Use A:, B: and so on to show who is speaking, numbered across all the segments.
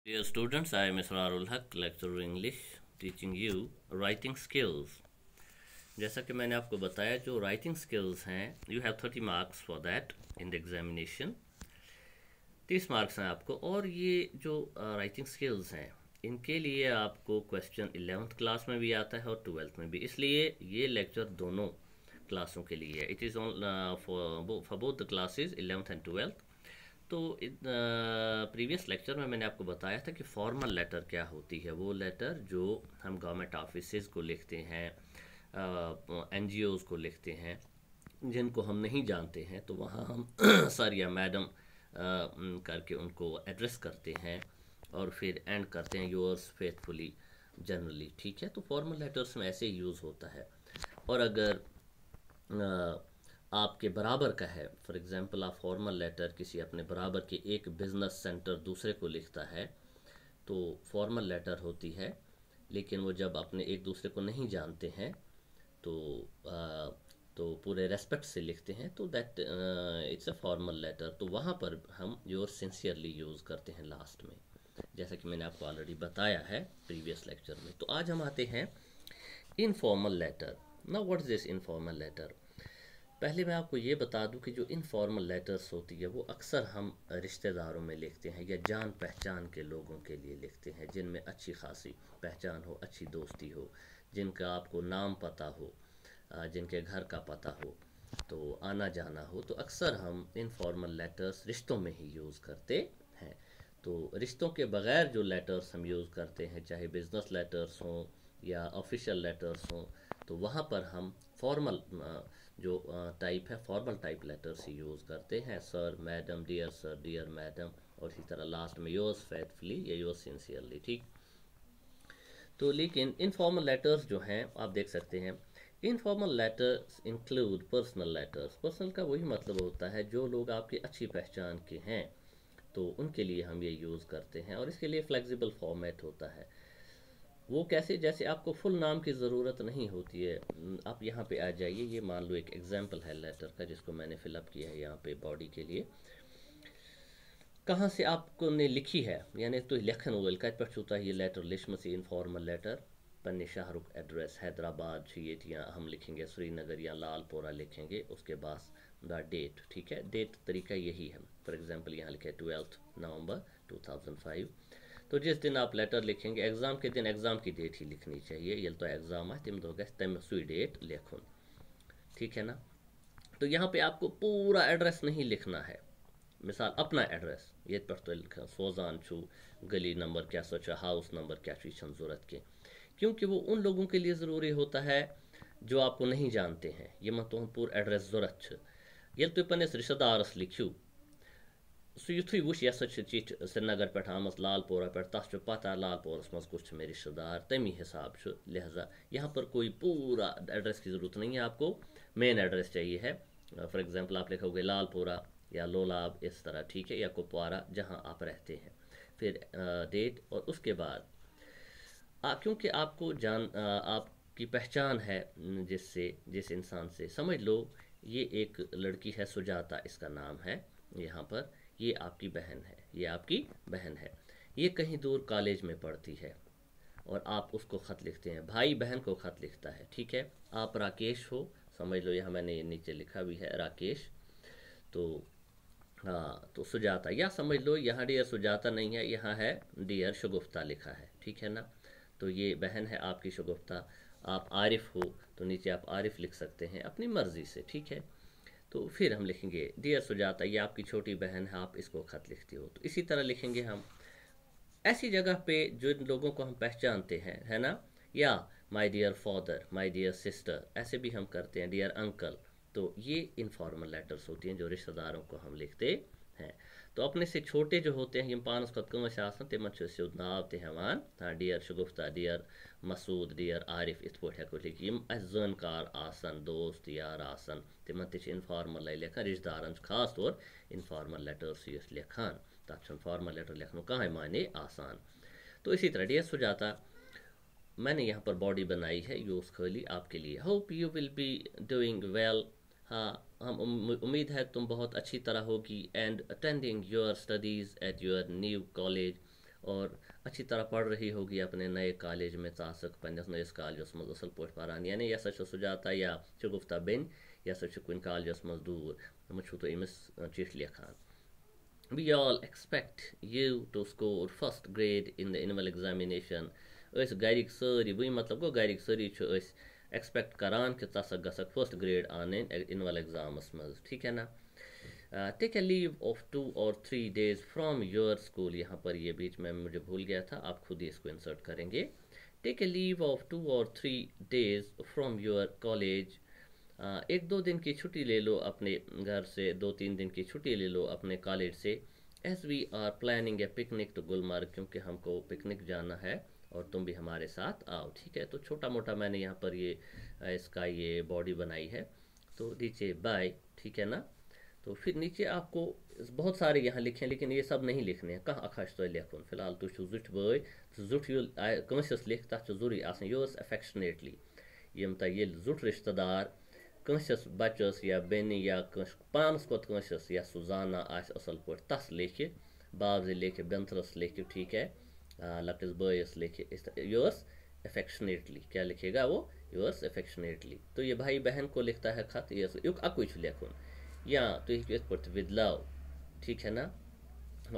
A: Dear students, I am Mr. Arul Haq, lecturer English, teaching you writing skills. जैसा कि मैंने आपको बताया, जो writing skills हैं, you have 30 marks for that in the examination. 30 marks हैं आपको, और ये जो writing skills हैं, इनके लिए आपको क्वेश्चन 11th क्लास में भी आता है और 12th में भी, इसलिए ये लेक्चर दोनों क्लासों के लिए है. It is on for both the classes 11th and 12th. तो प्रीवियस लेक्चर में मैंने आपको बताया था कि फॉर्मल लेटर क्या होती है. वो लेटर जो हम गवर्नमेंट ऑफिसेज़ को लिखते हैं, NGOs को लिखते हैं, जिनको हम नहीं जानते हैं, तो वहाँ हम सर या मैडम करके उनको एड्रेस करते हैं और फिर एंड करते हैं योर्स फेथफुली जनरली. ठीक है, तो फॉर्मल लेटर्स में ऐसे यूज़ होता है. और अगर आपके बराबर का है, फॉर एग्ज़ाम्पल आप फॉर्मल लेटर किसी अपने बराबर के एक बिज़नेस सेंटर दूसरे को लिखता है, तो फॉर्मल लेटर होती है. लेकिन वो जब अपने एक दूसरे को नहीं जानते हैं तो पूरे रेस्पेक्ट से लिखते हैं, तो that it's a formal letter. तो वहाँ पर हम योर सिंसियरली यूज़ करते हैं लास्ट में, जैसा कि मैंने आपको ऑलरेडी बताया है प्रीवियस लेक्चर में. तो आज हम आते हैं informal letter. Now what is this informal letter? पहले मैं आपको ये बता दूं कि जो इनफॉर्मल लेटर्स होती है वो अक्सर हम रिश्तेदारों में लिखते हैं या जान पहचान के लोगों के लिए लिखते हैं, जिनमें अच्छी खासी पहचान हो, अच्छी दोस्ती हो, जिनका आपको नाम पता हो, जिनके घर का पता हो, तो आना जाना हो. तो अक्सर हम इनफॉर्मल लेटर्स रिश्तों में ही यूज़ करते हैं. तो रिश्तों के बग़ैर जो लेटर्स हम यूज़ करते हैं, चाहे बिज़नेस लेटर्स हों या ऑफिशियल लेटर्स हों, तो वहाँ पर हम फॉर्मल जो टाइप है, फॉर्मल टाइप लेटर्स ही यूज़ करते हैं. Sir, madam, dear sir, dear madam, और इसी तरह लास्ट में योर्स फेथफुली या योर्स सिंसियरली. ठीक. तो लेकिन इनफॉर्मल लेटर्स जो हैं आप देख सकते हैं, informal letters include personal letters. Personal का वही मतलब होता है जो लोग आपकी अच्छी पहचान के हैं, तो उनके लिए हम ये यूज़ करते हैं. और इसके लिए फ्लेक्सिबल फॉर्मेट होता है. वो कैसे? जैसे आपको फुल नाम की ज़रूरत नहीं होती है. आप यहाँ पे आ जाइए, ये मान लो एक एग्जांपल है लेटर का जिसको मैंने फिलअप किया है यहाँ पे बॉडी के लिए. कहाँ से आपको ने लिखी है, यानी तो लिखन वल कत पे होता है ये लेटर लिखमस इनफॉर्मल लेटर पन्ने शहरुक एड्रेस हैदराबाद या हम लिखेंगे श्रीनगर या लालपुरा लिखेंगे, उसके बाद द डेट. ठीक है, डेट तरीका यही है. फॉर एग्जांपल यहाँ लिखे 12 नवंबर 2005. तो जिस दिन आप लेटर लिखेंगे एग्ज़ाम के दिन एग्ज़ाम की डेट ही लिखनी चाहिए. ये तो एग्ज़ाम है तम दो तम सुई डेट लिखुन. ठीक है ना. तो यहाँ पे आपको पूरा एड्रेस नहीं लिखना है. मिसाल अपना एड्रेस ये पर तो लिखा सोजान छू गली नंबर क्या सोचा हाउस नंबर क्या चीज़ ज़रूरत के, क्योंकि वो उन लोगों के लिए ज़रूरी होता है जो आपको नहीं जानते हैं. ये मत तो पूरा एड्रेस ज़रूरत ये तो पन्ने रिश्तेदारस लिखियो सो युथुई वुश यह चिट श्रीनगर पे आम लालपोरा पे तस पता लालपोरस मज कुछ मेरे रिश्तेदार तमी हिसाब से, लिहाजा यहाँ पर कोई पूरा एड्रेस की ज़रूरत नहीं है. आपको मेन एड्रेस चाहिए है. फॉर एग्जांपल आप लिखोगे लालपोरा या लोलाब इस तरह. ठीक है, या कुपवारा जहाँ आप रहते हैं, फिर डेट, और उसके बाद क्योंकि आपको आपकी पहचान है जिस इंसान से. समझ लो ये एक लड़की है, सुजाता इसका नाम है. यहाँ पर ये आपकी बहन है, ये आपकी बहन है. ये कहीं दूर कॉलेज में पढ़ती है और आप उसको ख़त लिखते हैं. भाई बहन को ख़त लिखता है. ठीक है, आप राकेश हो, समझ लो यहाँ मैंने नीचे लिखा भी है राकेश. तो हाँ, तो सुजाता, या समझ लो यहाँ डियर सुजाता नहीं है, यहाँ है डियर शगुफ्ता लिखा है. ठीक है ना. तो ये बहन है आपकी शगुफ्ता. आप आरिफ हो तो नीचे आप आरिफ लिख सकते हैं अपनी मर्ज़ी से. ठीक है. तो फिर हम लिखेंगे डियर सुजाता, ये आपकी छोटी बहन है, आप इसको ख़त लिखती हो. तो इसी तरह लिखेंगे हम ऐसी जगह पे जो लोगों को हम पहचानते हैं, है ना. या my dear father, my dear sister, ऐसे भी हम करते हैं, डियर अंकल. तो ये इनफॉर्मल लेटर्स होती हैं जो रिश्तेदारों को हम लिखते हैं. तो अपने से छोटे जो होते हैं, यम पानस खुद कमस आसान तिमन सिद्ध नाव ते हवान. हाँ, डियर शगुफ्ता, डियर मसूद, डियर आरिफ, इत पे हेको लिख. यम जानकार आसन, दोस्त यार आसन, तिमन ते इनफॉर्मल लिखान. रिश्तेदारन खास तौर इनफॉर्मल लेटर्स लिखान. तक फॉर्मल लेटर लिखना कहाँ माने आसान. तो इसी तरह डियर सुजाता, मैंने यहाँ पर बॉडी बनाई है यूज़ खाली आपके लिए. Hope you will be doing well. हाँ, हम उम्मीद है तुम बहुत अच्छी तरह होगी. And attending your studies at your new college. اور अच्छी तरह पढ़ रही होगी अपने नए कॉलेज में तासक पन्नस नयस कॉलेजस मज असल पॉट पारान यानी यह सच सुजाता या गुफ्ता बेन यह सच कुन कॉलेजस मज दूर मुझू तो इमिस चिठ लिखान We all expect you to score first grade in the annual examination. أس گرِک سٲری بہٕ مطلب گوٚو گرِک سٲری چھِ أسۍ ایکسپیکٹ کران کہ ژٕ ہسا گژھکھ فسٹ گریڈ آنٕنۍ انول ایگزامس منٛز ٹھیک ہے نا take a leave of 2 or 3 days from your school یہاں پر یہ بیچ میں مجھے بھول گیا تھا آپ خود ہی اس کو انسرٹ کریں گے take a leave of 2 or 3 days from your college ایک دو دن کی چھٹی لے لو اپنے گھر سے 2-3 دن کی چھٹی لے لو اپنے کالج سے as we are planning a picnic to Gulmarg کیونکہ ہم کو پکنک جانا ہے اور تم بھی ہمارے ساتھ آؤ ٹھیک ہے تو چھوٹا موٹا میں نے یہاں پر یہ اس کا یہ باڈی بنائی ہے تو نیچے بائے ٹھیک ہے نا تو پھر نیچے آپ کو بہت سارے یہاں لکھیں لیکن یہ سب نہیں لکھنے ہیں کہاں اکھاش تو لکھن فی الحال تو زٹ بھائی زٹ کنسس لکھ تک ضروری آسان یورس افیکشنیٹلی یم تہ یل زٹ رشتہ دار کنسس بچس یا بینی یا پانس کھت کنسس یا سہ زانا آس اصل پہ تس لکھِ بابزِ لکھِ بینترس لکھِ ٹھیک ہے لکٹس بھائیس لکھِ یورس افیکشنیٹلی کیا لکھے گا وہ یورس افیکشنیٹلی تو یہ بھائی بہن کو لکھتا ہے خط یہ اکوئی لکھن یا تھی ات پہ ود لو ٹھیک ہے نا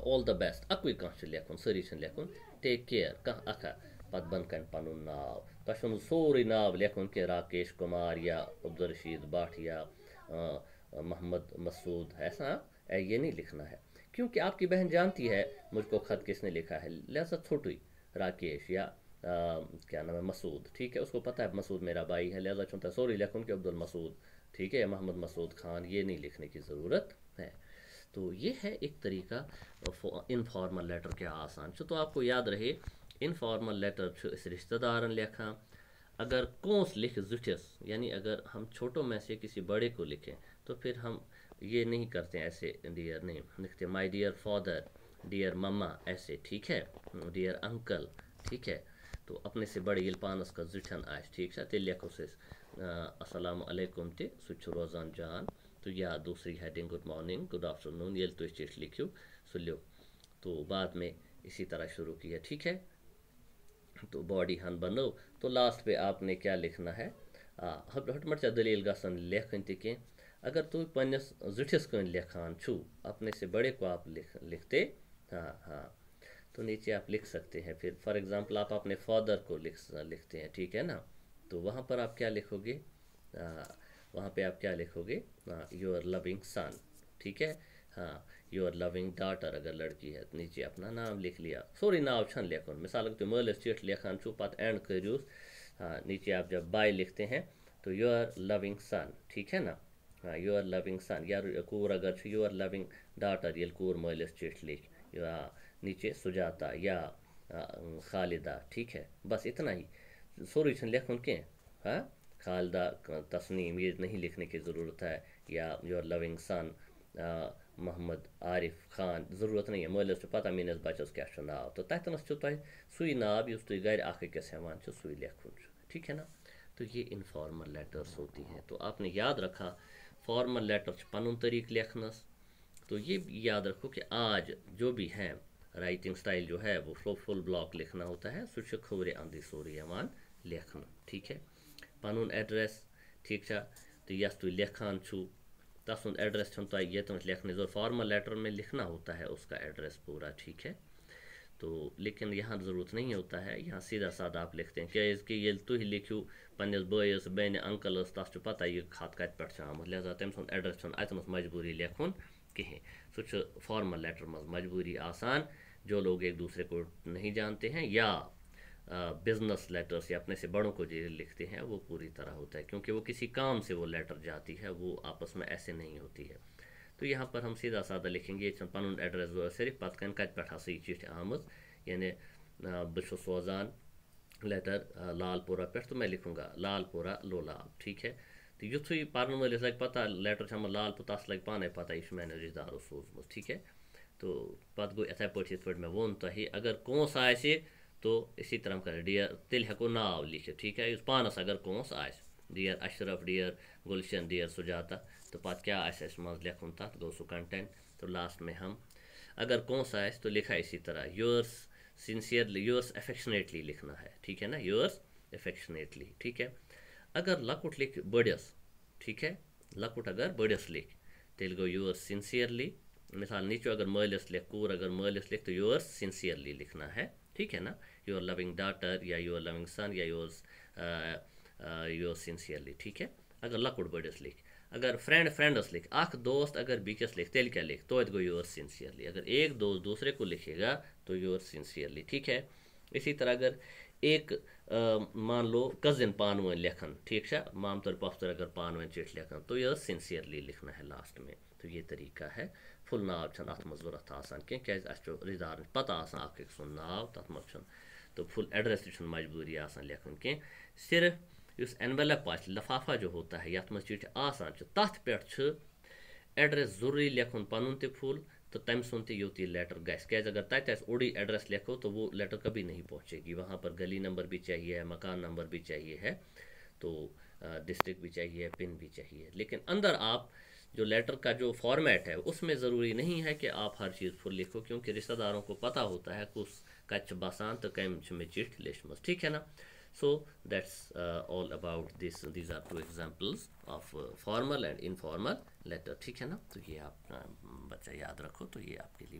A: آل دا بیسٹ اکوئی کھانا لکھن ساری لکھن ٹیک کیئر کھانا اکھا پتہ بن کن پن ناو تہ سورے ناو لکھن کہ راکیش کمار یا عبدالرشید بٹ یا محمد مسعود ایسا یہ نہیں لکھنا ہے کیونکہ آپ کی بہن جانتی ہے مجھ کو خط کس نے لکھا ہے لہذا چھوٹی راکیش یا کیا نام ہے مسعود ٹھیک ہے اس کو پتہ ہے مسعود میرا بھائی ہے لہذا چونتا سوری لکھن کہ عبد المسعود ٹھیک ہے محمد مسعود خان یہ نہیں لکھنے کی ضرورت ہے تو یہ ہے ایک طریقہ انفارمل لیٹر کیا آسان تو آپ کو یاد رہے انفارمل لیٹر اس رشتہ دارن لکھا اگر کونس لکھ زٹھس یعنی اگر ہم چھوٹوں میں سے کسی بڑے کو لکھیں تو پھر ہم یہ نہیں کرتے ایسے ڈیئر نہیں لکھتے مائی ڈیئر فادر ڈیئر مما ایسے ٹھیک ہے ڈیئر انکل ٹھیک ہے تو اپنے سے بڑے یل پانس کا زٹھن آس ٹھیک ہے تیل لکھو السلام علیکم تہ سہ روزان جان تو یا دوسری heading good morning good afternoon یل تھی چٹھ لکھو سہ لکھ تو بعد میں اسی طرح شروع کیا ٹھیک ہے تو باڈی ہن بنو تو لاسٹ پہ آپ نے کیا لکھنا ہے ہٹ دلیل گھن لکھن تہ کی اگر تھی پنس زٹھس کن لکھان چھو اپنے سے بڑے کو آپ لکھتے ہاں تو نیچے آپ لکھ سکتے ہیں پھر فار ایگزامپل آپ اپنے فادر کو لکھتے ہیں ٹھیک ہے نا تو وہاں پر آپ کیا لکھو گے وہاں پہ آپ کیا لکھو گے یور لونگ سن ٹھیک ہے ہاں یور لونگ ڈاٹر اگر لڑکی ہے نیچے اپنا نام لکھ لیا سوری ناو چھن لکھن مثال تھی مالس چٹھ لکھان چھو پتہ اینڈ کریوس ہاں نیچے آپ جب بائی لکھتے ہیں تو یور لونگ سن ٹھیک ہے نا ہاں یور لونگ سن یا کور اگر یور لونگ ڈاٹر یل کور مالس چٹھ لکھ یا نیچے سجاتا یا خالدہ ٹھیک ہے بس اتنا ہی سوری چھن لکھن کی ہاں خالدہ تسنیم یہ نہیں لکھنے کی ضرورت ہے یا یور لونگ سن محمد عارف خان ضرورت نہیں ہے مالس پتہ میس بچس کیا ناو تو تتنس تہ سوئی ناو اس تھی گھر اخ أکس ہیوان سوئی لکھن ٹھیک ہے نا تو یہ انفارمل لیٹرس ہوتی ہیں تو آپ نے یاد رکھا فارمل لیٹر پن طریقہ لکھنس تو یہ بھی یاد رکھو کہ آج جو بھی ہیں رائٹنگ سٹائل جو ہے وہ فل بلاک لکھنا ہوتا ہے سہ کھورے اندی سورے یوان لکھن ٹھیک ہے پن ایڈریس ٹھیک ہے تو یس تھی لکھان چھو تسند ایڈریس چھن تہ یتن لکھنے ضرورت فارمل لیٹر میں لکھنا ہوتا ہے اس کا ایڈریس پورا ٹھیک ہے تو لیکن یہاں ضرورت نہیں ہوتا ہے یہاں سیدھا سادہ آپ لکھتے ہیں کیازِ کہ یل تھی لکھو پنس بائیس بینہ انکلس تس پتہ یہ خط کت پہ آمت لہذا تم سند ایڈریس چھن اتنس مجبوری لکھن کہیں سہ فارمل لیٹر مز مجبوری آسان جو لوگ ایک دوسرے کو نہیں جانتے ہیں یا بزنس لیٹرس یا اپنے سے بڑوں کو جو لکھتے ہیں وہ پوری طرح ہوتا ہے کیونکہ وہ کسی کام سے وہ لیٹر جاتی ہے وہ آپس میں ایسے نہیں ہوتی ہے تو یہاں پر ہم سیدھا سادہ لکھیں گے یہ پن ایڈریس ضرورت صرف پتہ کن کت پہ ہسا یہ چٹھ آمت یعنی بہ سوزان لیٹر لال پورہ پہ تو میں لکھوں گا لال پورہ لولاب ٹھیک ہے تو یتھے پرن ولس لگ پتہ لیٹر چھم لال پور تس لگ پانے پتہ یہ میانو رشتہ دارو سوزمت ٹھیک ہے تو پتہ گو اتھے پٲٹھۍ یتھ پٲٹھۍ مےٚ ووٚن تۄہہِ اگر کونٛس آسہِ تو اسی طرح ہم کریں ڈیئر تیل ہیکو ناو لکھت ٹھیک ہے اس پانس اگر کونس آس ڈیئر اشرف ڈیئر گلشن ڈیئر سجاتا تو پتہ کیا اس مز لکھن تک گو سہ کنٹینٹ تو لاسٹ میں ہم اگر کونس آس تو لکھا اسی طرح یورس सिंसियरली योर्स अफेक्शनेटली लिखना है, ठीक है ना, योर्स अफेक्शनेटली, ठीक है। अगर लकुट लिख बड़स, ठीक है, लकुट अगर बड़स लिख तेल गो योर्स सिंसियरली। मिसाल नीचे अगर मलिस लिख, कूर अगर मलिस लिख तो योर्स सिंसियरली लिखना है, ठीक है ना। योर लविंग डॉटर या योर लविंग सन या योर्स योर्स सिंसियरली, ठीक है। अगर लकुट बड़स लिख, अगर फ्रेंड फ्रेंडस लिख, अख दोस्त अगर बीकस लिख तेल क्या लिख तो गो योर्स सिंसियरली। अगर एक दोस्त दूसरे को लिखेगा तो योर्स सिंसियरली, ठीक है। इसी तरह अगर एक मान लो कजिन पान वन लेखन, ठीक है, मामतर पफ्तर अगर पान वन चिट लेखन तो यह सिंसियरली लिखना है लास्ट में। तो ये तरीका है। फुल नाव छन अत मज जरूरत आसान कह क्या रिदार पता आसान अख सुन नाव तथ मज तो फुल एड्रेस तक मजबूरी आसान लेखन कह। सिर्फ उस एनवेलप लफाफा जो होता है यथ मज चिट आसान तथ पे एड्रेस जरूरी लेखन पन त फुल तो तम सुन युत लेटर गस क्या अगर तत उड़ी एड्रेस लिखो तो वो लेटर कभी नहीं पहुँचेगी। वहाँ पर गली नंबर भी चाहिए है, मकान नंबर भी चाहिए है, तो डिस्ट्रिक्ट भी चाहिए, पिन भी चाहिए। लेकिन अंदर आप जो लेटर का जो फॉर्मेट है उसमें ज़रूरी नहीं है कि आप हर चीज़ फुल लिखो, क्योंकि रिश्तेदारों को पता होता है कि उस कच्छ बसान तो कम में चिट लेशमस, ठीक है ना। So that's all about this. These are two examples of formal and informal letter, ठीक है ना। तो ये आप बच्चा याद रखो, तो ये आपके लिए